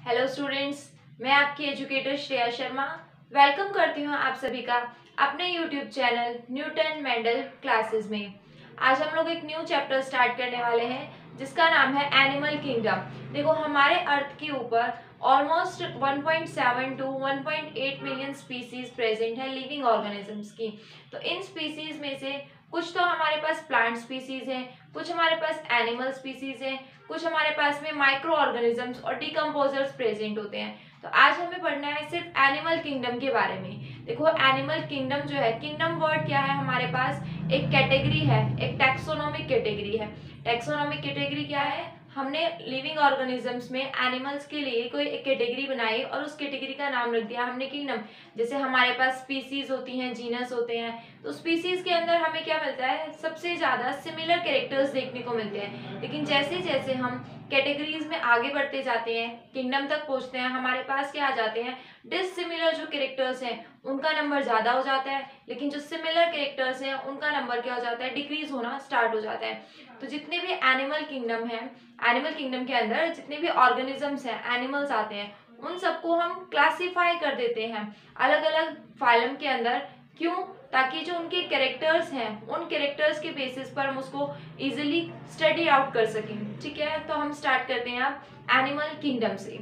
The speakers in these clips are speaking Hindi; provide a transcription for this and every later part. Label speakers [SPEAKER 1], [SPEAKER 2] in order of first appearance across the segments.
[SPEAKER 1] हेलो स्टूडेंट्स, मैं आपकी एजुकेटर श्रेया शर्मा वेलकम करती हूँ आप सभी का अपने YouTube channel Newton Mendel classes में। आज हम लोग एक न्यू चैप्टर स्टार्ट करने वाले हैं जिसका नाम है एनिमल किंगडम। देखो, हमारे अर्थ के ऊपर almost 1.7 to 1.8 million species present है लिविंग ऑर्गेनिजम्स की। तो इन स्पीसीज में से कुछ तो हमारे पास प्लांट स्पीसीज हैं, कुछ हमारे पास एनिमल स्पीसीज हैं, कुछ हमारे पास में माइक्रो ऑर्गेनिजम्स और डिकम्पोजर्स प्रेजेंट होते हैं। तो आज हमें पढ़ना है सिर्फ एनिमल किंगडम के बारे में। देखो, एनिमल किंगडम जो है, किंगडम वर्ड क्या है हमारे पास, एक कैटेगरी है, एक टैक्सोनॉमिक कैटेगरी है। टैक्सोनॉमिक कैटेगरी क्या है, हमने लिविंग ऑर्गेनिजम्स में एनिमल्स के लिए कोई एक कैटेगरी बनाई और उस कैटेगरी का नाम रख दिया हमने किंगडम। जैसे हमारे पास स्पीसीज होती हैं, जीनस होते हैं, तो स्पीसीज के अंदर हमें क्या मिलता है, सबसे ज्यादा सिमिलर कैरेक्टर्स देखने को मिलते हैं। लेकिन जैसे जैसे हम कैटेगरीज में आगे बढ़ते जाते हैं, किंगडम तक पहुंचते हैं, हमारे पास क्या आ जाते हैं, डिससिमिलर जो कैरेक्टर्स हैं उनका नंबर ज्यादा हो जाता है, लेकिन जो सिमिलर कैरेक्टर्स हैं उनका नंबर क्या हो जाता है, डिक्रीज होना स्टार्ट हो जाता है। तो जितने भी एनिमल किंगडम है, एनिमल किंगडम के अंदर जितने भी ऑर्गेनिजम्स हैं, एनिमल्स आते हैं, उन सबको हम क्लासिफाई कर देते हैं अलग अलग फाइलम के अंदर। क्यों? ताकि जो उनके कैरेक्टर्स हैं उन कैरेक्टर्स के बेसिस पर हम उसको इजीली स्टडी आउट कर सकें। ठीक है, तो हम स्टार्ट करते हैं अब एनिमल किंगडम से।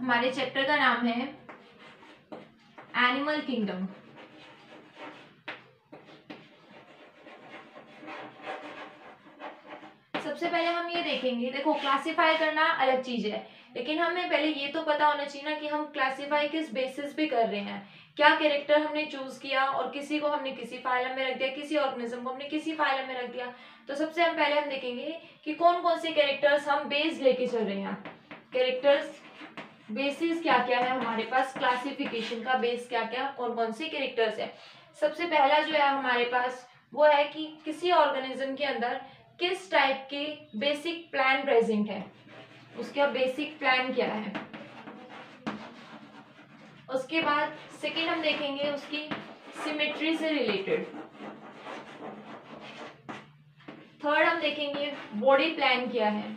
[SPEAKER 1] हमारे चैप्टर का नाम है एनिमल किंगडम। सबसे पहले हम ये देखेंगे, देखो क्लासिफाई करना अलग चीज है, लेकिन हमें पहले ये तो पता होना चाहिए ना कि हम क्लासिफाई किस बेसिस पे कर रहे हैं। क्या कैरेक्टर हमने चूज किया और किसी को हमने किसी फाइलम में रख दिया, किसी ऑर्गेनिज्म को हमने किसी फाइलम में रख दिया। तो सबसे हम पहले हम देखेंगे कि कौन कौन से कैरेक्टर्स हम बेस लेके चल रहे हैं। कैरेक्टर्स बेसिस क्या क्या है हमारे पास, क्लासिफिकेशन का बेस क्या क्या, कौन कौन से कैरेक्टर्स है। सबसे पहला जो है हमारे पास वो है कि किसी ऑर्गेनिज्म के अंदर किस टाइप के बेसिक प्लान प्रेजेंट है, उसका बेसिक प्लान क्या है। उसके बाद सेकेंड हम देखेंगे उसकी सिमेट्री से रिलेटेड। थर्ड हम देखेंगे बॉडी प्लान क्या है।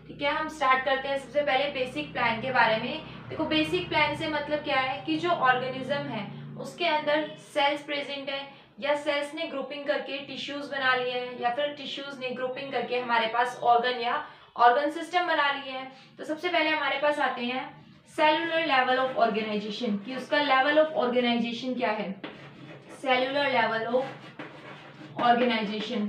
[SPEAKER 1] ठीक है, हम स्टार्ट करते हैं सबसे पहले बेसिक प्लान के बारे में। देखो, बेसिक प्लान से मतलब क्या है कि जो ऑर्गेनिज्म है उसके अंदर सेल्स प्रेजेंट है, या सेल्स ने ग्रुपिंग करके टिश्यूज बना लिए हैं, या फिर टिश्यूज ने ग्रुपिंग करके हमारे पास ऑर्गन या ऑर्गन सिस्टम बना लिए हैं। तो सबसे पहले हमारे पास आते हैं सेलुलर लेवल ऑफ ऑर्गेनाइजेशन, कि उसका लेवल ऑफ ऑर्गेनाइजेशन क्या है। सेलुलर लेवल ऑफ ऑर्गेनाइजेशन,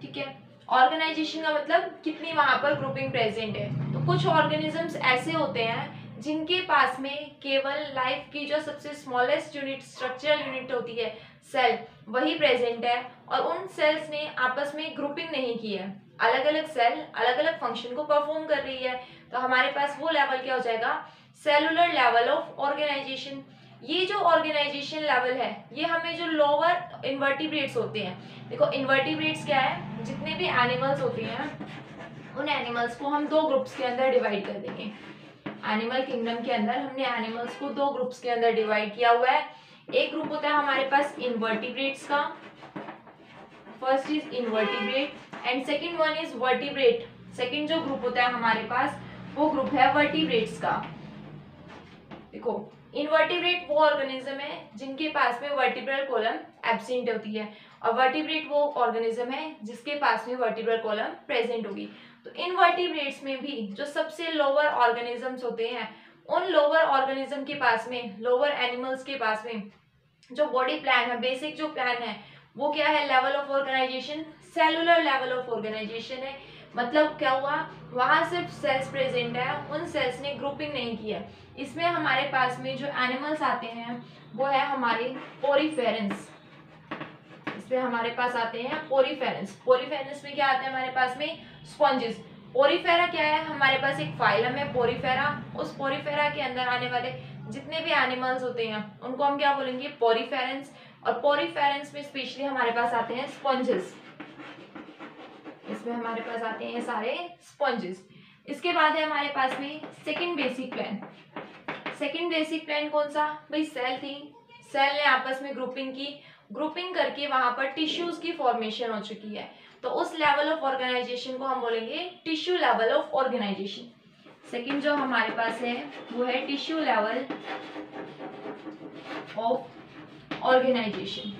[SPEAKER 1] ठीक है, ऑर्गेनाइजेशन का मतलब कितनी वहां पर ग्रुपिंग प्रेजेंट है। तो कुछ ऑर्गेनिजम्स ऐसे होते हैं जिनके पास में केवल लाइफ की जो सबसे स्मॉलेस्ट यूनिट, स्ट्रक्चरल यूनिट होती है, सेल, वही प्रेजेंट है, और उन सेल्स ने आपस में ग्रुपिंग नहीं की है। अलग अलग सेल अलग अलग फंक्शन को परफॉर्म कर रही है। तो हमारे पास वो लेवल क्या हो जाएगा, सेलुलर लेवल ऑफ ऑर्गेनाइजेशन। ये जो ऑर्गेनाइजेशन लेवल है ये हमें जो लोअर इन्वर्टिब्रेट्स होते हैं, देखो इन्वर्टिब्रेट्स क्या है, जितने भी एनिमल्स होते हैं उन एनिमल्स को हम दो ग्रुप्स के अंदर डिवाइड कर देंगे। एनिमल किंगडम के अंदर हमने एनिमल्स को दो ग्रुप्स के अंदर डिवाइड किया हुआ है। एक ग्रुप होता है हमारे पास इन्वर्टिब्रेट्स का, first is invertebrate and second one is vertebrate. Second जो ग्रुप होता है हमारे पास वो ग्रुप है वर्टिब्रेट्स का। देखो, इनवर्टिब्रेट वो ऑर्गेनिज्म है जिनके पास में वर्टिब्रल कॉलम एब्सेंट होती है, और वर्टिब्रेट वो ऑर्गेनिज्म है जिसके पास में वर्टिब्रल कॉलम प्रेजेंट होगी। तो इनवर्टिब्रेट्स में भी जो सबसे लोअर ऑर्गेनिजम्स होते हैं, उन लोअर ऑर्गेनिज्म के पास में, लोअर एनिमल्स के पास में जो बॉडी प्लान है, बेसिक जो प्लान है वो क्या है, level of organisation, cellular level of organisation है। मतलब क्या हुआ, वहां सिर्फ सेल्स प्रेजेंट है, उन सेल्स ने ग्रुपिंग नहीं की है। इसमें हमारे पास में जो एनिमल्स आते हैं वो है हमारे पोरीफेरेंस। इसमें हमारे पास आते हैं पोरीफेरेंस। पोरीफेरेंस में क्या आता है हमारे पास में, स्पॉन्जेस। पोरीफेरा क्या है, हमारे पास एक फाइलम है पोरीफेरा। उस पोरीफेरा के अंदर आने वाले जितने भी एनिमल्स होते हैं उनको हम क्या बोलेंगे, पोरीफेरेंस। और पोरीफेरेंस में स्पेशली हमारे पास आते हैं स्पॉन्जेस। इसमें हमारे पास आते हैं सारे स्पॉन्जेस। इसके बाद है हमारे पास में second basic plan. Second basic plan कौन सा, भाई सेल थी, सेल ने आपस में ग्रुपिंग की, ग्रुपिंग करके वहां पर टिश्यूज की फॉर्मेशन हो चुकी है। तो उस लेवल ऑफ ऑर्गेनाइजेशन को हम बोलेंगे tissue level of organisation. Second जो हमारे पास है वो है टिश्यू लेवल ऑफ ऑर्गेनाइजेशन।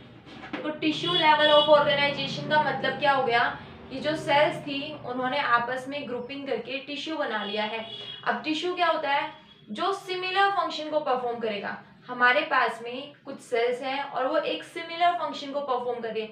[SPEAKER 1] तो टिश्यू लेवल ऑफ ऑर्गेनाइजेशन का मतलब क्या हो गया कि जो सेल्स थी उन्होंने आपस में ग्रुपिंग करके टिश्यू बना लिया है। अब टिश्यू क्या होता है, जो सिमिलर फंक्शन को परफॉर्म करेगा। हमारे पास में कुछ सेल्स हैं और वो एक सिमिलर फंक्शन को परफॉर्म कर रही है।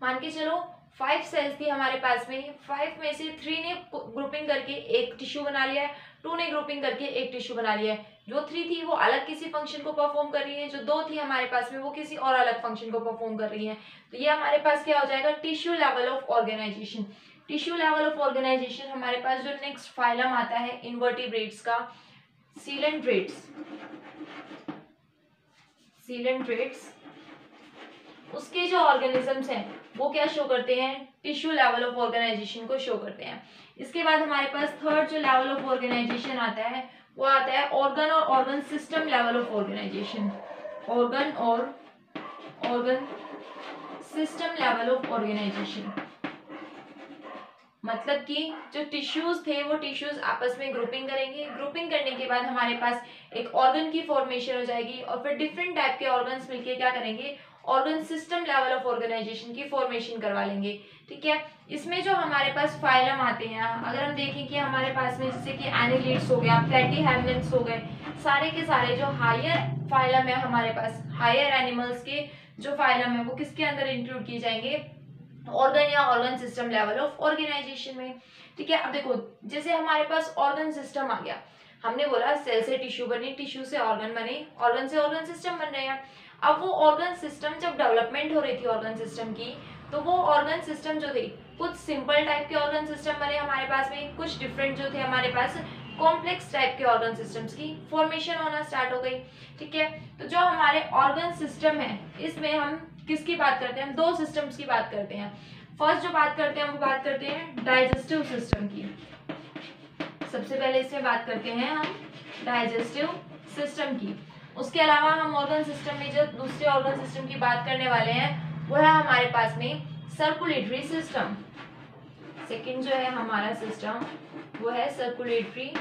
[SPEAKER 1] मान के चलो 5 सेल्स थी हमारे पास में, 5 में से 3 ने ग्रुपिंग करके एक टिश्यू बना लिया है, 2 ने ग्रुपिंग करके एक टिश्यू बना लिया है। जो 3 थी वो अलग किसी फंक्शन को परफॉर्म कर रही है, जो 2 थी हमारे पास में वो किसी और अलग फंक्शन को परफॉर्म कर रही है। तो ये हमारे पास क्या हो जाएगा, tissue level of organisation. Tissue level of organisation हमारे पास जो नेक्स्ट फाइलम आता है इनवर्टिब्रेट्स का, सीलेंट्रेट्स। सीलेंट्रेट्स उसके जो ऑर्गेनिजम्स हैं वो क्या शो करते हैं, टिश्यू लेवल ऑफ ऑर्गेनाइजेशन को शो करते हैं। इसके बाद हमारे पास थर्ड जो लेवल ऑफ ऑर्गेनाइजेशन आता है वो आता है ऑर्गन और organ system level of organisation. Organ और organ system level of organization मतलब कि जो टिश्यूज थे वो टिश्यूज आपस में ग्रुपिंग करेंगे, ग्रुपिंग करने के बाद हमारे पास एक ऑर्गन की फॉर्मेशन हो जाएगी और फिर डिफरेंट टाइप के ऑर्गन्स मिलके क्या करेंगे, organ system level of organisation की फॉर्मेशन करवा लेंगे। ठीक है, इसमें जो हमारे पास फाइलम आते हैं, अगर हम देखें कि हमारे पास में जैसे कि एनिलिड्स हो गया, प्लेटीहेल्मिन्थ्स हो गए, सारे के सारे जो हायर फाइलम है हमारे पास, हायर एनिमल्स के जो फाइलम है वो किसके अंदर इंक्लूड किए जाएंगे, ऑर्गन या organ system level of organisation में। ठीक है, अब देखो जैसे हमारे पास ऑर्गन सिस्टम आ गया, हमने बोला सेल से टिश्यू बनी, टिश्यू से ऑर्गन बने, ऑर्गन से ऑर्गन सिस्टम बन रहे हैं। अब वो ऑर्गन सिस्टम जब डेवलपमेंट हो रही थी ऑर्गन सिस्टम की, तो वो ऑर्गन सिस्टम जो थे कुछ सिंपल टाइप के ऑर्गन सिस्टम बने हमारे पास में, कुछ डिफरेंट जो थे हमारे पास कॉम्प्लेक्स टाइप के ऑर्गन सिस्टम्स की फॉर्मेशन होना स्टार्ट हो गई। ठीक है, तो जो हमारे ऑर्गन सिस्टम है इसमें हम किसकी बात करते हैं, हम 2 सिस्टम्स की बात करते हैं। फर्स्ट जो बात करते हैं वो बात करते हैं डाइजेस्टिव सिस्टम की। सबसे पहले इसमें बात करते हैं हम डाइजेस्टिव सिस्टम की। उसके अलावा हम ऑर्गन सिस्टम में जो दूसरे ऑर्गन सिस्टम की बात करने वाले हैं वो है हमारे पास में सर्कुलेटरी सिस्टम। सेकंड जो है हमारा सिस्टम वो है सर्कुलेटरी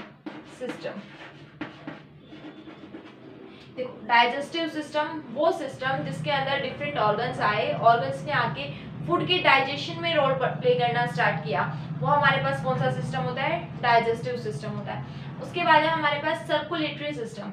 [SPEAKER 1] सिस्टम। देखो डाइजेस्टिव सिस्टम वो सिस्टम जिसके अंदर डिफरेंट ऑर्गन्स आए, ऑर्गन्स ने आके फूड के डाइजेशन में रोल प्ले करना स्टार्ट किया, वो हमारे पास कौन सा सिस्टम होता है, डाइजेस्टिव सिस्टम होता है। उसके बाद है हमारे पास सर्कुलेटरी सिस्टम।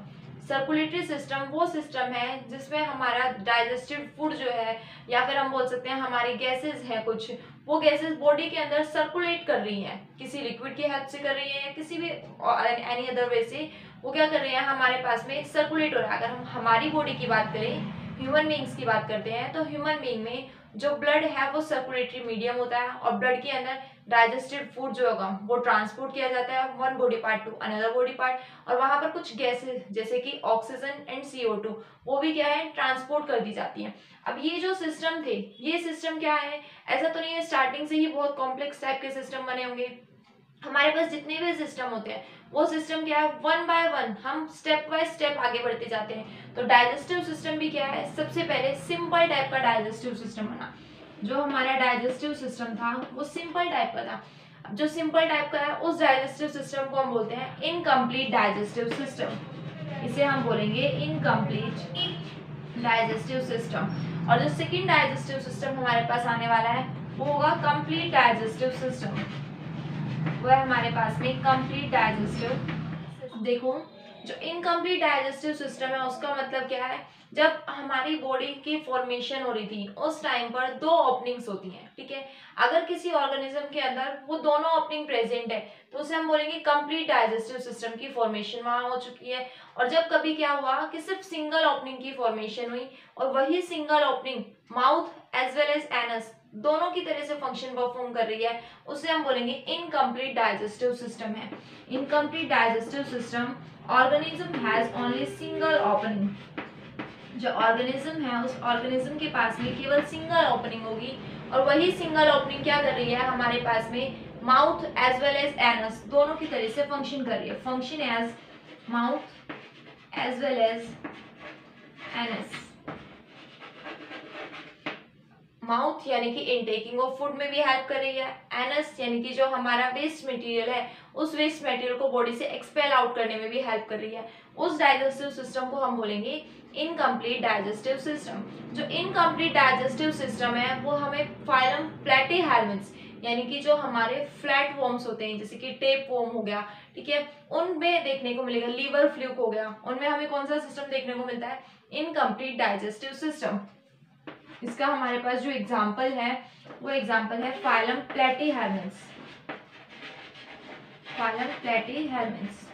[SPEAKER 1] सर्कुलेटरी सिस्टम वो सिस्टम है जिसमें हमारा डाइजेस्टेड फूड जो है, या फिर हम बोल सकते हैं हमारी गैसेस है कुछ, वो गैसेस बॉडी के अंदर सर्कुलेट कर रही हैं, किसी लिक्विड की हेल्प से कर रही है या किसी भी एनी अदर वे से वो क्या कर रही है, हमारे पास में सर्कुलेट हो रहा है। अगर हम हमारी बॉडी की बात करें, ह्यूमन बींग्स की बात करते हैं, तो ह्यूमन बींग में जो ब्लड है वो सर्कुलेटरी मीडियम होता है और ब्लड के अंदर डाइजेस्टेड फूड जो होगा वो ट्रांसपोर्ट किया जाता है one body part two another body part, और वहां पर कुछ गैसेस जैसे कि ऑक्सीजन एंड CO2 वो भी क्या है, ट्रांसपोर्ट कर दी जाती है। अब ये जो सिस्टम थे, ये सिस्टम क्या है, ऐसा तो नहीं है स्टार्टिंग से ही बहुत कॉम्प्लेक्स टाइप के सिस्टम बने होंगे। हमारे पास जितने भी सिस्टम होते हैं वो सिस्टम क्या है, वन बाय वन हम स्टेप बाय स्टेप आगे बढ़ते जाते हैं। तो डाइजेस्टिव सिस्टम भी क्या है, सबसे पहले सिंपल टाइप का डाइजेस्टिव सिस्टम बना। जो हमारा डाइजेस्टिव सिस्टम था वो सिंपल टाइप का था। अब जो सिंपल टाइप का है उस डाइजेस्टिव सिस्टम को हम बोलते हैं इनकम्प्लीट डाइजेस्टिव सिस्टम। इसे हम बोलेंगे इनकम्प्लीट डाइजेस्टिव सिस्टम। और जो सेकेंड डाइजेस्टिव सिस्टम हमारे पास आने वाला है वो होगा कंप्लीट डाइजेस्टिव सिस्टम। वो है हमारे पास में कंप्लीट डाइजेस्टिव। देखो जो इनकम्प्लीट डाइजेस्टिव सिस्टम है उसका मतलब क्या है, जब हमारी बॉडी की फॉर्मेशन हो रही थी उस टाइम पर 2 ओपनिंग्स होती हैं। ठीक है, अगर किसी ऑर्गेनिज्म के अंदर वो दोनों ओपनिंग प्रेजेंट है तो उसे हम बोलेंगे कंप्लीट डाइजेस्टिव सिस्टम की फॉर्मेशन वहां हो चुकी है। और जब कभी क्या हुआ कि सिर्फ सिंगल ओपनिंग की फॉर्मेशन हुई और वही single opening mouth as well as anus दोनों की तरह से फंक्शन परफॉर्म कर रही है, उसे हम बोलेंगे इनकम्प्लीट डाइजेस्टिव सिस्टम है। Incomplete digestive system, organism has only single opening. जो ऑर्गेनिज्म है उस ऑर्गेनिज्म के पास में केवल सिंगल ओपनिंग होगी और वही सिंगल ओपनिंग क्या कर रही है, हमारे पास में mouth as well as anus दोनों की तरह से फंक्शन कर रही है। Function as mouth as well as anus, mouth यानी कि इनटेकिंग ऑफ फूड में भी हेल्प कर रही है, एनस यानी कि जो हमारा वेस्ट मटेरियल है उस वेस्ट मटेरियल को बॉडी से एक्सपेल आउट करने में भी हेल्प कर रही है। उस डाइजेस्टिव सिस्टम को हम बोलेंगे इनकम्प्लीट डाइजेस्टिव सिस्टम। जो इनकम्प्लीट डाइजेस्टिव सिस्टम है वो हमें फाइलम प्लेटीहेल्मिन्थ्स यानी कि जो हमारे फ्लैट वॉर्म्स होते हैं जैसे कि टेप वॉर्म हो गया, ठीक है, उनमें देखने को मिलेगा, लीवर फ्लूक हो गया, उनमें हमें कौन सा सिस्टम देखने को मिलता है, इनकम्प्लीट डाइजेस्टिव सिस्टम। इसका हमारे पास जो एग्जाम्पल है वो एग्जाम्पल है फाइलम प्लेटीहेल्मिन्थ्स, फाइलम प्लेटीहेल्मिन्थ्स।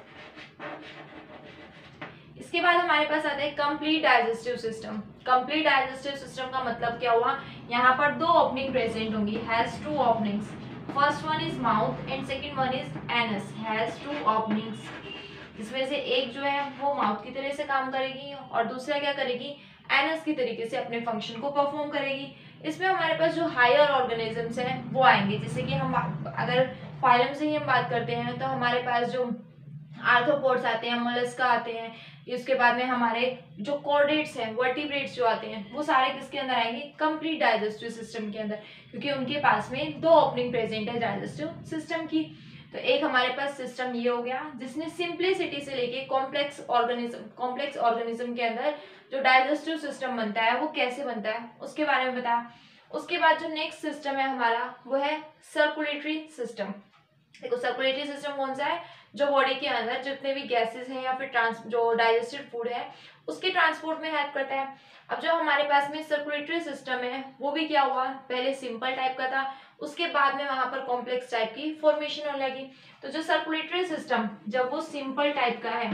[SPEAKER 1] इसके बाद हमारे पास आता है complete digestive system. Complete digestive system का मतलब क्या हुआ, यहाँ पर दो ओपनिंग प्रेजेंट होंगी, has two openings, first one is mouth and second one is anus, has two openings. इसमें से एक जो है वो माउथ की तरह से काम करेगी और दूसरा क्या करेगी, एनस की तरीके से अपने फंक्शन को परफॉर्म करेगी। इसमें हमारे पास जो हायर ऑर्गेनिजम्स हैं वो आएंगे, जैसे कि हम अगर फाइलम से ही हम बात करते हैं तो हमारे पास जो आर्थ्रोपोड्स आते हैं, मोलस्का आते हैं, इसके बाद में हमारे जो कॉर्डेट्स हैं, वर्टिब्रेट्स जो आते हैं वो सारे किसके अंदर आएंगे, कंप्लीट डाइजेस्टिव सिस्टम के अंदर, क्योंकि उनके पास में दो ओपनिंग प्रेजेंट है डाइजेस्टिव सिस्टम की। तो एक हमारे पास सिस्टम ये हो गया जिसने सिंप्लिसिटी से लेके कॉम्प्लेक्स ऑर्गेनिज्म के अंदर जो डाइजेस्टिव सिस्टम बनता है वो कैसे बनता है उसके बारे में बताया। उसके बाद जो नेक्स्ट सिस्टम है हमारा वो है सर्कुलेटरी सिस्टम। देखो सर्कुलेटरी सिस्टम कौन सा है, जो बॉडी के अंदर जितने भी गैसेस हैं या फिर जो डाइजेस्टेड फूड है उसके ट्रांसपोर्ट में हेल्प करता है। अब जो हमारे पास में सर्कुलेटरी सिस्टम है वो भी क्या हुआ, पहले सिंपल टाइप का था, उसके बाद में वहां पर कॉम्प्लेक्स टाइप की फॉर्मेशन होने लगी। तो जो सर्कुलेटरी सिस्टम जब वो सिंपल टाइप का है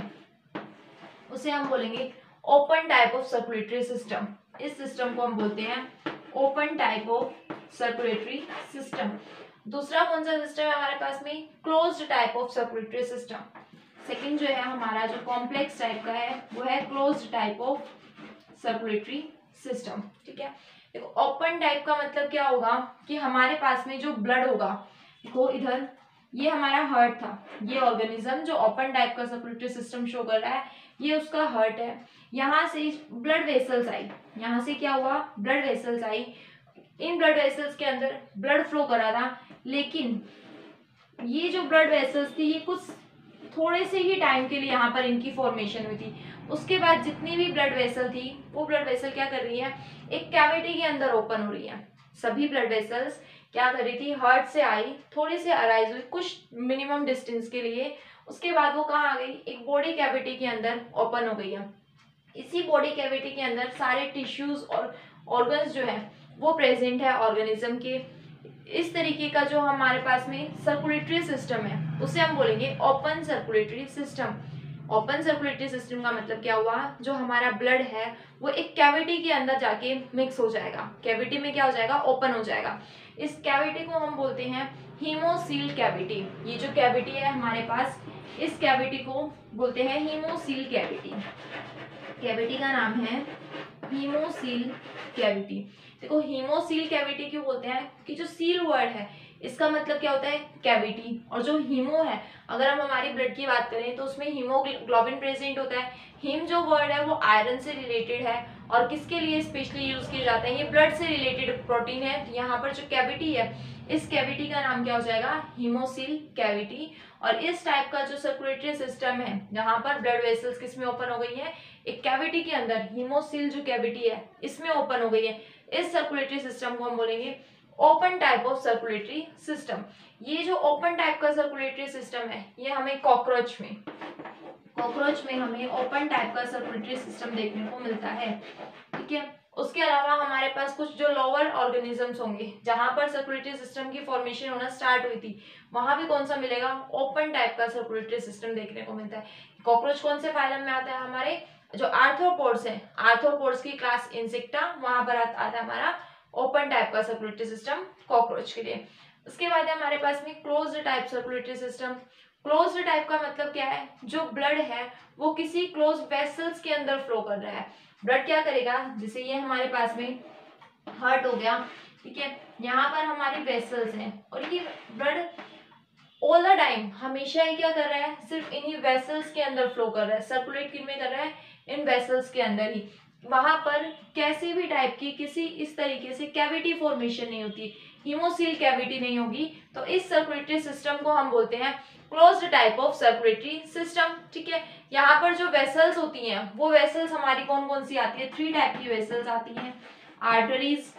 [SPEAKER 1] उसे हम बोलेंगे open type of circulatory system. इस सिस्टम को हम बोलते हैं open type of circulatory system. दूसरा कौन सा सिस्टम है हमारे पास में, closed type of circulatory system. Second जो है हमारा जो कॉम्प्लेक्स टाइप का है वो है closed type of circulatory system. ठीक है, देखो ओपन टाइप का मतलब क्या होगा कि हमारे पास में जो ब्लड होगा, देखो इधर ये हमारा हार्ट था, ये ऑर्गेनिज्म जो ओपन टाइप का सर्कुलेटरी सिस्टम शो कर रहा है ये उसका हार्ट है। यहाँ से ब्लड वेसल्स आई, यहाँ से क्या हुआ, blood vessels I, in blood vessels के अंदर ब्लड फ्लो करा था, लेकिन ये जो ब्लड वेसल्स थी ये कुछ थोड़े से ही टाइम के लिए यहाँ पर इनकी फॉर्मेशन हुई थी। उसके बाद जितनी भी ब्लड वेसल थी वो ब्लड वेसल क्या कर रही है, एक कैविटी के अंदर ओपन हो रही है। सभी ब्लड वेसल्स क्या कर रही थी, हार्ट से आई, थोड़ी से अराइज हुई कुछ मिनिमम डिस्टेंस के लिए, उसके बाद वो कहाँ आ गई, एक बॉडी कैविटी के अंदर ओपन हो गई है। इसी बॉडी कैविटी के अंदर सारे टिश्यूज और ऑर्गन्स जो है वो प्रेजेंट है ऑर्गेनिज्म के। इस तरीके का जो हमारे पास में सर्कुलेटरी सिस्टम है उसे हम बोलेंगे open circulatory system. Open circulatory system का मतलब क्या हुआ, जो हमारा ब्लड है वो एक कैविटी के अंदर जाके मिक्स हो जाएगा, कैविटी में क्या हो जाएगा, ओपन हो जाएगा। इस कैविटी को हम बोलते हैं हीमोसील कैविटी। ये जो कैविटी है हमारे पास, इस कैविटी को बोलते हैं हीमोसील कैविटी। कैविटी का नाम है हीमोसील कैविटी। देखो हीमोसील कैविटी क्यों बोलते हैं कि जो सील वर्ड है इसका मतलब क्या होता है, कैविटी, और जो हीमो है अगर हम हमारी ब्लड की बात करें तो उसमें हीमोग्लोबिन प्रेजेंट होता है। हीम जो वर्ड है वो आयरन से रिलेटेड है और किसके लिए स्पेशली यूज किया जाता है, ये ब्लड से रिलेटेड प्रोटीन है। यहाँ पर जो कैविटी है इस कैविटी का नाम क्या हो जाएगा, हीमोसील कैविटी। और इस टाइप का जो सर्कुलेटरी सिस्टम है जहाँ पर ब्लड वेसल्स किसमें ओपन हो गई है, एक कैविटी के अंदर, हीमोसील जो कैविटी है इसमें ओपन हो गई है। इस सर्कुलेटरी सिस्टम को हम बोलेंगे open type of circulatory system. ये जो ओपन टाइप का सर्कुलेटरी सिस्टम है ये हमें कॉकरोच में हमें ओपन टाइप का सर्कुलेटरी सिस्टम देखने को मिलता है। ठीक है, उसके अलावा हमारे पास कुछ जो लोअर ऑर्गेनिजम्स होंगे जहां पर सर्कुलेटरी सिस्टम की फॉर्मेशन होना स्टार्ट हुई थी वहां भी कौन सा मिलेगा, ओपन टाइप का सर्कुलेटरी सिस्टम देखने को मिलता है। कॉकरोच कौन से फाइलम में आता है, हमारे जो आर्थ्रोपोड्स हैं, आर्थ्रोपोड्स की क्लास इंसेक्टा, वहां पर आता है हमारा ओपन टाइप का सर्कुलेटरी सिस्टम कॉकरोच के लिए। उसके बाद है हमारे पास में closed type circulatory system. Closed type का मतलब क्या है, जो ब्लड है वो किसी क्लोज वेसल्स के अंदर फ्लो कर रहा है। ब्लड क्या करेगा, जैसे ये हमारे पास में हार्ट हो गया, ठीक है, यहाँ पर हमारी वेसल्स हैं और ये ब्लड ऑल द टाइम हमेशा ही क्या कर रहा है, सिर्फ इन्हीं वेसल्स के अंदर फ्लो कर रहा है, सर्कुलेट किन में कर रहा है, इन वेसल्स के अंदर ही। वहां पर कैसे भी टाइप की किसी इस तरीके से कैविटी फॉर्मेशन नहीं होती, हीमोसील कैविटी नहीं होगी। तो इस सर्कुलेटरी सिस्टम को हम बोलते हैं closed type of circulatory system. ठीक है, यहाँ पर जो वेसल्स होती हैं वो वेसल्स हमारी कौन कौन सी आती है, 3 टाइप की वेसल्स आती हैं, arteries,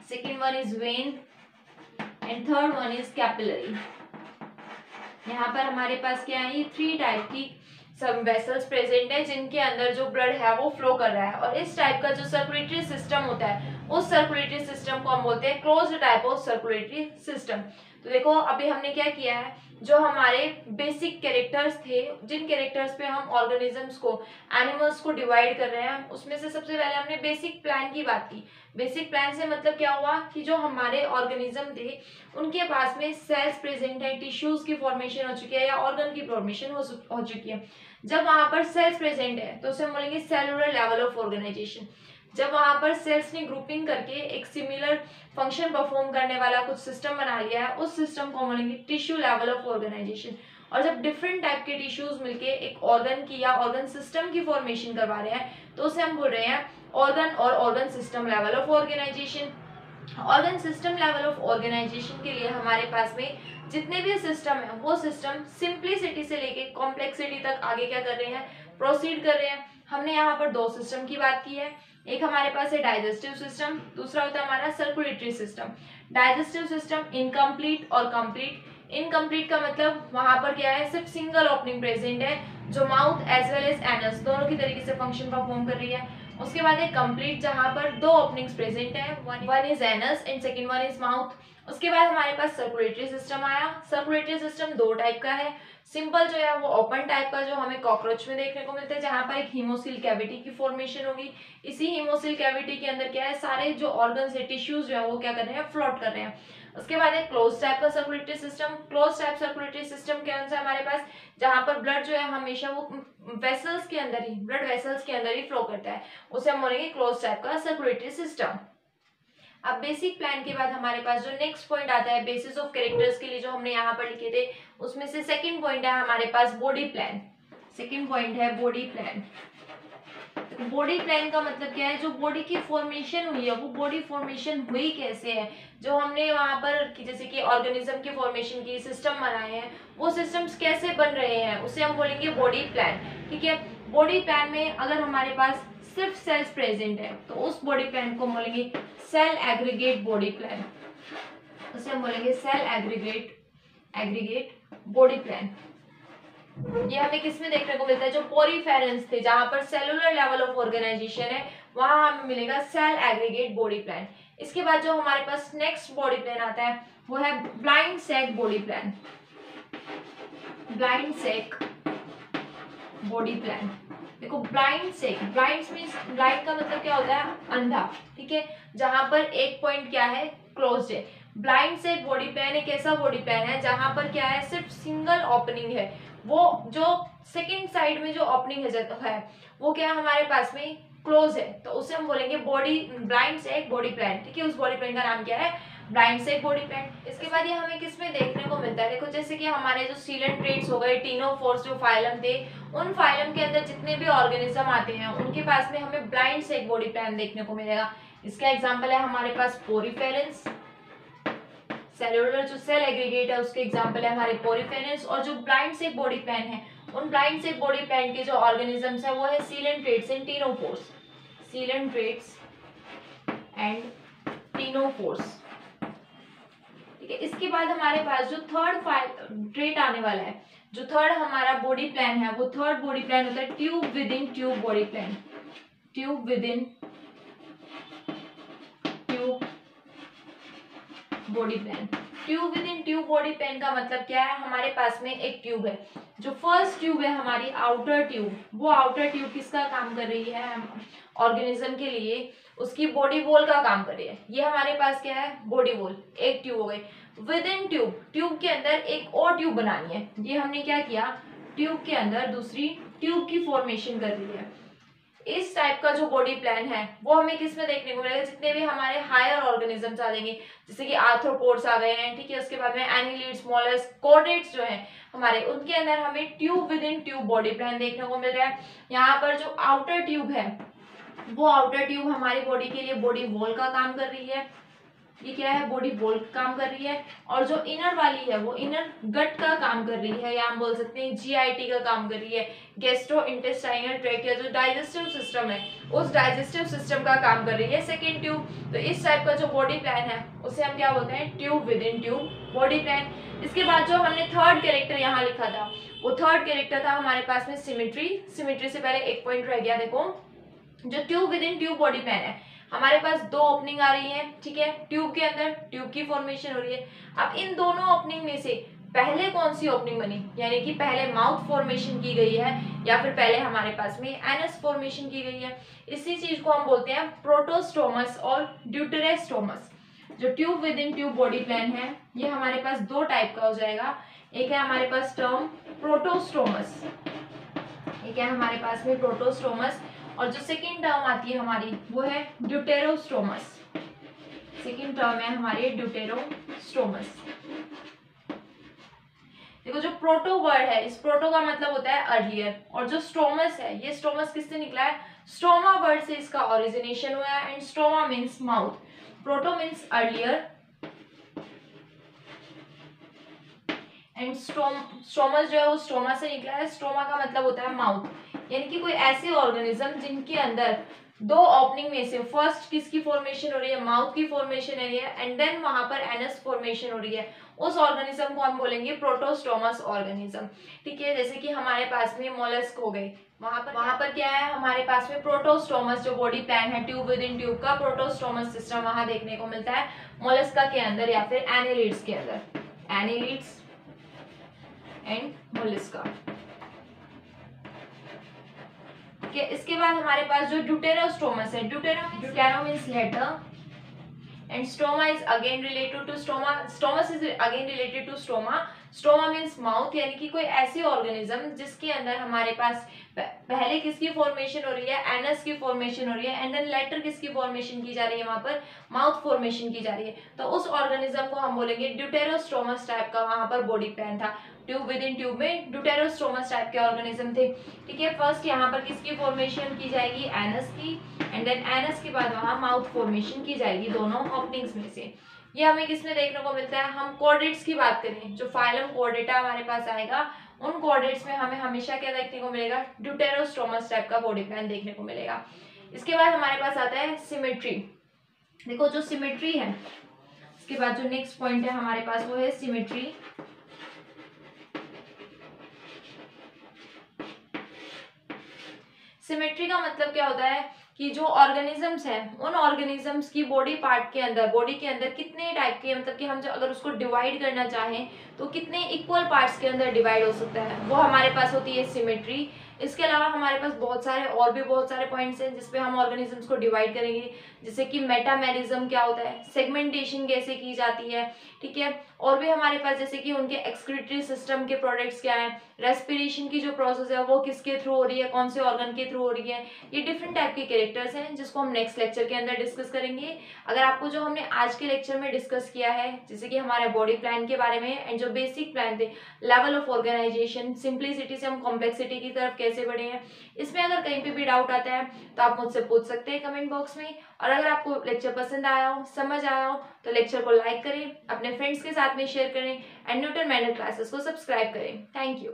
[SPEAKER 1] second one is when and third one is capillary. यहाँ पर हमारे पास क्या है, ये 3 टाइप की सब वेसल्स प्रेजेंट है जिनके अंदर जो ब्लड है वो फ्लो कर रहा है। और इस टाइप का जो सर्कुलेटरी सिस्टम होता है उस सर्कुलेटरी सिस्टम को हम बोलते हैं closed type of circulatory system. तो देखो अभी हमने क्या किया है, जो हमारे बेसिक कैरेक्टर्स थे, जिन कैरेक्टर्स पे हम ऑर्गेनिजम्स को, एनिमल्स को डिवाइड कर रहे हैं, उसमें से सबसे पहले हमने बेसिक प्लान की बात की। बेसिक प्लान से मतलब क्या हुआ कि जो हमारे ऑर्गेनिज्म थे उनके पास में सेल्स प्रेजेंट है, टिश्यूज की फॉर्मेशन हो चुकी है या ऑर्गन की फॉर्मेशन हो चुकी है। जब वहां पर सेल्स प्रेजेंट है तो उसे हम बोलेंगे सेलुलर लेवल ऑफ ऑर्गेनाइजेशन। जब वहां पर सेल्स ने ग्रुपिंग करके एक सिमिलर फंक्शन परफॉर्म करने वाला कुछ सिस्टम बना लिया है, उस सिस्टम को बोलेंगे टिश्यू लेवल ऑफ ऑर्गेनाइजेशन। और जब डिफरेंट टाइप के टिश्यूज मिलके एक ऑर्गन की या ऑर्गन सिस्टम की फॉर्मेशन करवा रहे हैं तो उसे हम बोल रहे हैं ऑर्गन और organ system level of organisation. Organ system level of organisation के लिए हमारे पास में जितने भी सिस्टम है वो सिस्टम सिंप्लिसिटी से लेके कॉम्प्लेक्सिटी तक आगे क्या कर रहे हैं, प्रोसीड कर रहे हैं। हमने यहाँ पर 2 सिस्टम की बात की है, एक हमारे पास है डाइजेस्टिव सिस्टम, दूसरा होता है हमारा circulatory system. Digestive system incomplete और कंप्लीट। इनकम्प्लीट का मतलब वहां पर क्या है, सिर्फ सिंगल ओपनिंग प्रेजेंट है जो mouth as well as anus दोनों की तरीके से फंक्शन परफॉर्म कर रही है। उसके बाद है कंप्लीट जहां पर 2 ओपनिंग्स प्रेजेंट है, one is anus and second one is mouth. उसके बाद हमारे पास सर्कुलेटरी सिस्टम आया। सर्कुलेटरी सिस्टम 2 टाइप का है, सिंपल जो है वो ओपन टाइप का जो हमें कॉकरोच में देखने को मिलता है, जहां पर एक हीमोसील कैविटी की फॉर्मेशन होगी। इसी हीमोसील कैविटी के अंदर क्या है, सारे जो ऑर्गन्स है, टिश्यूज जो है वो क्या कर रहे हैं, फ्लोट कर रहे हैं। उसके बाद एक क्लोज टाइप का circulatory system. Close type circulatory system के अंदर हमारे पास जहां पर ब्लड जो है हमेशा वो वेसल्स के अंदर ही, ब्लड वेसल्स के अंदर ही फ्लो करता है, उसे हम बोलेंगे क्लोज टाइप का सर्कुलेटरी सिस्टम। अब बेसिक प्लान के बाद हमारे पास जो नेक्स्ट पॉइंट आता है बेसिस ऑफ कैरेक्टर्स के लिए जो हमने यहाँ पर लिखे थे, उसमें से सेकंड पॉइंट है हमारे पास बॉडी प्लान। सेकंड पॉइंट है बॉडी प्लान। बॉडी प्लान का मतलब क्या है, जो बॉडी की फॉर्मेशन हुई है वो बॉडी फॉर्मेशन हुई कैसे है, जो हमने वहां पर जैसे कि ऑर्गेनिज्म की फॉर्मेशन की सिस्टम बनाए हैं वो सिस्टम्स कैसे बन रहे हैं, उसे हम बोलेंगे बॉडी प्लान। ठीक है, बॉडी प्लान में अगर हमारे पास सिर्फ सेल्स प्रेजेंट है तो उस बॉडी प्लान को बोलेंगे सेल एग्रीगेट बॉडी प्लान। उसे हम बोलेंगे सेल एग्रीगेट बॉडी प्लान। ये हमें किसमें देखने को मिलता है, जो पोरीफेरेंस थे जहां पर सेलुलर लेवल ऑफ ऑर्गेनाइजेशन है वहां हमें मिलेगा सेल एग्रीगेट बॉडी प्लान। इसके बाद जो हमारे पास नेक्स्ट बॉडी प्लान आता है वो है blind sac body plan. Blind sac body plan. देखो blind sac, blind means, blind का मतलब क्या होता है, अंधा। ठीक है, जहां पर एक पॉइंट क्या है, क्लोज्ड है। ब्लाइंड सैक बॉडी प्लान एक ऐसा बॉडी प्लान है जहां पर क्या है, सिर्फ सिंगल ओपनिंग है, वो जो सेकंड साइड में जो ओपनिंग है वो क्या है हमारे पास में क्लोज है, तो उसे हम बोलेंगे body blind sac body plan. ठीक है, उस बॉडी प्लान का नाम क्या है, ब्लाइंड सैक बॉडी प्लान। इसके बाद ये हमें किसमें देखने को मिलता है, देखो जैसे कि हमारे जो सीलेंट्रेट्स हो गए, टीनोफोर्स जो फाइलम थे, उन फाइलम के अंदर जितने भी ऑर्गेनिज्म आते हैं उनके पास में हमें ब्लाइंड सैक बॉडी प्लान देखने को मिलेगा। इसका एग्जाम्पल है हमारे पास पोरीफेरेंस। सेलुलर जो सेल एग्रीगेट है उसके एग्जांपल है हमारे पोरीफेरेंस। और जो ब्लाइंड सैक बॉडी प्लान है उन ब्लाइंड सैक बॉडी प्लान के जो ऑर्गेनिजम्स है वो है coelenterates and ctenophores. Coelenterates and ctenophores. ठीक है, इसके बाद हमारे पास जो थर्ड ट्रेट आने वाला है, जो थर्ड हमारा बॉडी प्लान है वो थर्ड बॉडी प्लान होता है tube with in tube body plan. Tube with in tube body plan. Tube with in tube body plan का मतलब क्या है, हमारे पास में एक ट्यूब है, जो फर्स्ट ट्यूब है हमारी आउटर ट्यूब, वो आउटर ट्यूब किसका काम कर रही है, ऑर्गेनिज्म के लिए उसकी बॉडी वॉल का काम कर रही है। ये हमारे पास क्या है, बॉडी वॉल, एक ट्यूब हो गई। विद इन ट्यूब, ट्यूब के अंदर एक और ट्यूब बनानी है, ये हमने क्या किया, ट्यूब के अंदर दूसरी ट्यूब की फॉर्मेशन कर रही है। इस टाइप का जो बॉडी प्लान है वो हमें किस में देखने को मिलेगा, जितने भी हमारे हायर ऑर्गेनिजम्स आ जाएंगे, जैसे कि आर्थ्रोपोड्स आ गए हैं, ठीक है, उसके बाद में एनिलिड्स, मोलस्क, कॉर्डेट्स जो हैं हमारे, उनके अंदर हमें tube with in tube body plan देखने को मिल रहा है। यहाँ पर जो आउटर ट्यूब है वो आउटर ट्यूब हमारी बॉडी के लिए बॉडी वॉल का काम कर रही है, ये क्या है, बॉडी वॉल काम कर रही है। और जो इनर वाली है वो इनर गट का काम कर रही है, या हम बोल सकते हैं जीआईटी का काम कर रही है, गैस्ट्रो इंटेस्टाइनल ट्रैक्ट, या जो डाइजेस्टिव सिस्टम है उस डाइजेस्टिव सिस्टम का काम कर रही है सेकेंड ट्यूब। तो इस टाइप का जो बॉडी प्लान है उसे हम क्या बोलते हैं, tube with in tube body plan. इसके बाद जो हमने थर्ड कैरेक्टर यहाँ लिखा था वो थर्ड कैरेक्टर था हमारे पास में सिमेट्री। सिमेट्री से पहले एक पॉइंट रह गया, देखो जो tube with in tube body plan है हमारे पास दो ओपनिंग आ रही है, ठीक है, ट्यूब के अंदर ट्यूब की फॉर्मेशन हो रही है। अब इन दोनों ओपनिंग में से पहले कौन सी ओपनिंग बनी, यानी कि पहले माउथ फॉर्मेशन की गई है या फिर पहले हमारे पास में एनस फॉर्मेशन की गई है, इसी चीज को हम बोलते हैं प्रोटोस्टोमस और ड्यूटेरोस्टोमस। जो tube with in tube body plan है ये हमारे पास दो टाइप का हो जाएगा, एक है हमारे पास टर्म प्रोटोस्टोमस, एक है हमारे पास में प्रोटोस्टोमस, और जो सेकेंड टर्म आती है हमारी वो है ड्यूटेरोस्टोमस। सेकेंड टर्म है हमारी ड्यूटेरोस्टोमस। देखो जो प्रोटो वर्ड है, इस प्रोटो का मतलब होता है अर्लियर, और जो स्टोमस है ये स्टोमस किससे निकला है, स्टोमा वर्ड से इसका ओरिजिनेशन हुआ है, and stoma means mouth, proto means earlier and stomes जो है वो स्टोमा से निकला है। स्टोमा का मतलब होता है माउथ, यानी कि कोई ऐसे ऑर्गेनिज्म जिनके अंदर दो ओपनिंग में से फर्स्ट किसकी फॉर्मेशन हो रही है, माउथ की फॉर्मेशन हो रही है, एंड देन वहां पर एनस फॉर्मेशन हो रही है, उस ऑर्गेनिज्म को हम बोलेंगे प्रोटोस्टोमस ऑर्गेनिज्म, ठीक है। जैसे कि हमारे पास में मोलस्क हो गए, वहां पर क्या है हमारे पास में प्रोटोस्टोमस जो बॉडी प्लान है ट्यूब विद इन ट्यूब का प्रोटोस्टोमस सिस्टम वहां देखने को मिलता है मोलस्का के अंदर या फिर एनिलिड्स के अंदर, एनिलिड्स एंड मोलस्का। इसके बाद हमारे पास जो ड्यूटेरोस्टोमस है, deutero means later and stoma is again related to stoma, stomes is again related to stoma. Stoma means mouth, यानी कि कोई ऐसी ऑर्गेनिज्म जिसके अंदर हमारे पास पहले किसकी फॉर्मेशन हो रही है, एनस की फॉर्मेशन हो रही है, एंड देन लेटर किसकी फॉर्मेशन की जा रही है, वहां पर माउथ फॉर्मेशन की जा रही है, तो उस ऑर्गेनिज्म को हम बोलेंगे ड्यूटेरोस्टोमस टाइप का वहां पर बॉडी प्लान था। ट्यूब विद इन ट्यूब में ड्यूटेरोस्टोमस टाइप के ऑर्गेनिज्म थे, ठीक है। फर्स्ट यहाँ पर किसकी फॉर्मेशन की जाएगी, एनस की, एंड देन एनस के बाद वहां माउथ फॉर्मेशन की जाएगी दोनों ओपनिंग्स में से। ये हमें किसमें देखने को मिलता है, हम कॉर्डेट्स की बात करें, जो फाइलम कॉर्डेटा हमारे पास आएगा उन कॉर्डेट्स में हमें हमेशा क्या देखने को मिलेगा, ड्यूटेरोस्टोमस टाइप का बॉडी प्लान देखने को मिलेगा। इसके बाद हमारे पास आता है सिमेट्री। देखो जो सिमेट्री है, इसके बाद जो नेक्स्ट पॉइंट है हमारे पास वो है सिमेट्री। सिमेट्री का मतलब क्या होता है कि जो ऑर्गेनिजम्स हैं उन ऑर्गेनिजम्स की बॉडी पार्ट के अंदर, बॉडी के अंदर कितने टाइप के, मतलब कि हम जो अगर उसको डिवाइड करना चाहें तो कितने इक्वल पार्ट्स के अंदर डिवाइड हो सकता है, वो हमारे पास होती है सिमेट्री। इसके अलावा हमारे पास बहुत सारे पॉइंट्स हैं जिसपे हम ऑर्गेनिजम्स को डिवाइड करेंगे, जैसे कि मेटामेरिज्म क्या होता है, सेगमेंटेशन कैसे की जाती है, ठीक है, और भी हमारे पास जैसे कि उनके एक्सक्रीटरी सिस्टम के प्रोडक्ट्स क्या हैं, रेस्पिरेशन की जो प्रोसेस है वो किसके थ्रू हो रही है, कौन से ऑर्गन के थ्रू हो रही है, ये डिफरेंट टाइप के कैरेक्टर्स हैं जिसको हम नेक्स्ट लेक्चर के अंदर डिस्कस करेंगे। अगर आपको जो हमने आज के लेक्चर में डिस्कस किया है, जैसे कि हमारे बॉडी प्लान के बारे में एंड जो बेसिक प्लान थे, लेवल ऑफ ऑर्गेनाइजेशन, सिंप्लिसिटी से हम कॉम्प्लेक्सिटी की तरफ कैसे बढ़े हैं, इसमें अगर कहीं पे भी डाउट आता है तो आप मुझसे पूछ सकते हैं कमेंट बॉक्स में। और अगर आपको लेक्चर पसंद आया हो, समझ आया हो, तो लेक्चर को लाइक करें, अपने फ्रेंड्स के साथ में शेयर करें एंड न्यूटन मैनर क्लासेस को सब्सक्राइब करें। Thank you.